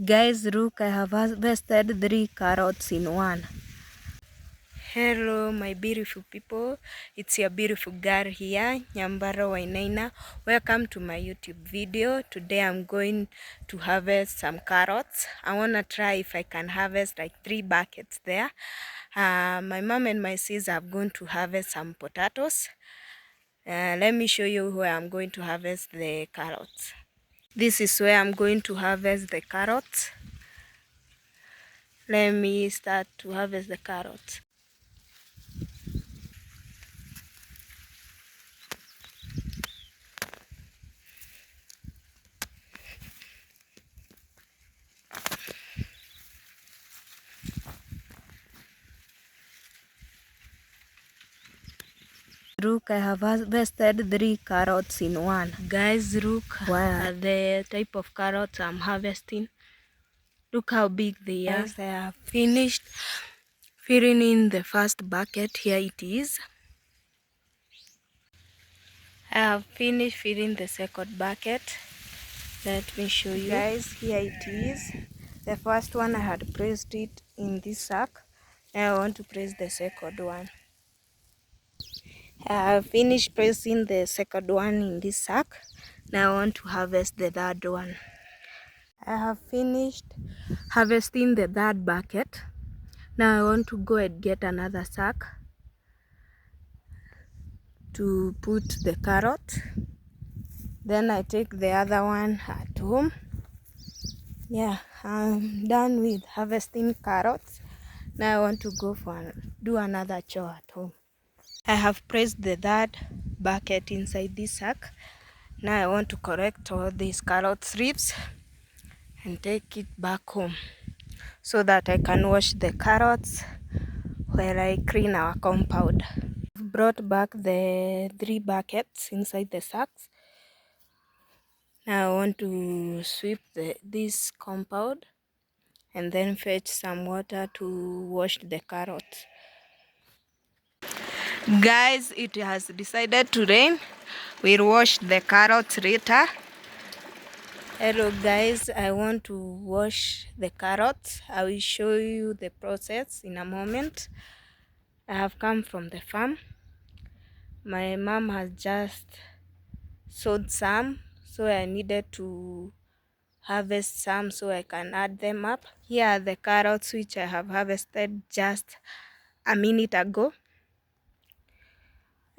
Guys, look, I have harvested 3 carrots in one. Hello, my beautiful people. It's your beautiful girl here, Nyambaro Wainaina. Welcome to my YouTube video. Today I'm going to harvest some carrots. I want to try if I can harvest like 3 buckets there. My mom and my sis are going to harvest some potatoes. Let me show you where I'm going to harvest the carrots. This is where I'm going to harvest the carrots. Let me start to harvest the carrots. Look, I have harvested 3 carrots in one. Guys, look at the type of carrots I'm harvesting. Look how big they are. Guys, I have finished filling in the first bucket. Here it is. I have finished filling the second bucket. Let me show you. Guys, here it is. The first one I had placed it in this sack. Now I want to place the second one. I have finished placing the second one in this sack. Now I want to harvest the third one. I have finished harvesting the third bucket. Now I want to go and get another sack to put the carrot. Then I take the other one at home. Yeah, I'm done with harvesting carrots. Now I want to go do another chore at home. I have placed the third bucket inside this sack. Now I want to collect all these carrot strips and take it back home so that I can wash the carrots while I clean our compound. I've brought back the 3 buckets inside the sacks. Now I want to sweep this compound and then fetch some water to wash the carrots. Guys, it has decided to rain. We'll wash the carrots later. Hello guys, I want to wash the carrots. I will show you the process in a moment. I have come from the farm. My mom has just sowed some, so I needed to harvest some so I can add them up. Here are the carrots which I have harvested just a minute ago.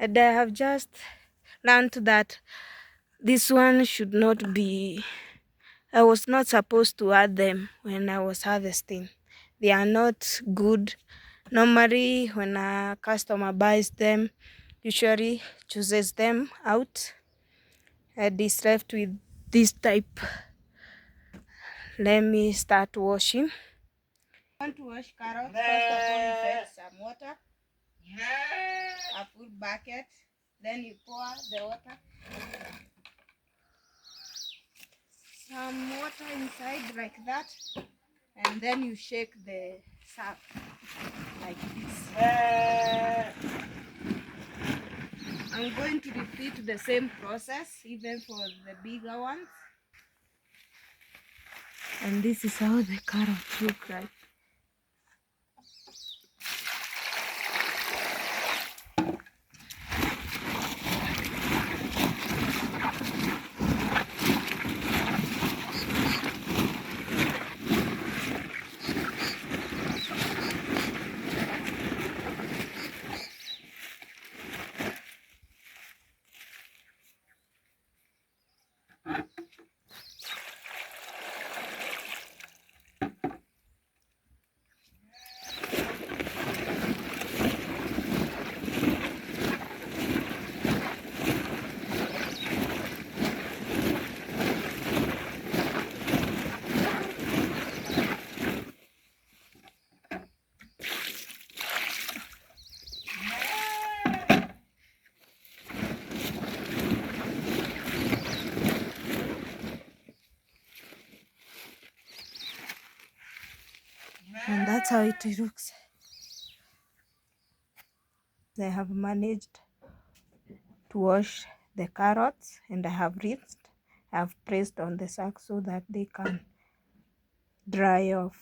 And I have just learned that this one should not be, I was not supposed to add them when I was harvesting. They are not good. Normally when a customer buys them, usually chooses them out and is left with this type. Let me start washing. I want to wash carrots. First of all, you fetch some water, a full bucket, then you pour the water, some water inside like that, and then you shake the sack like this. I'm going to repeat the same process even for the bigger ones. And this is how the carrots look like. And that's how it looks. I have managed to wash the carrots and I have rinsed. I have placed on the sack so that they can dry off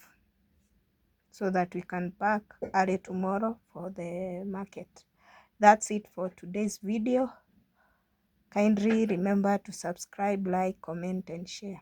so that we can pack early tomorrow for the market. That's it for today's video. Kindly remember to subscribe, like, comment and share.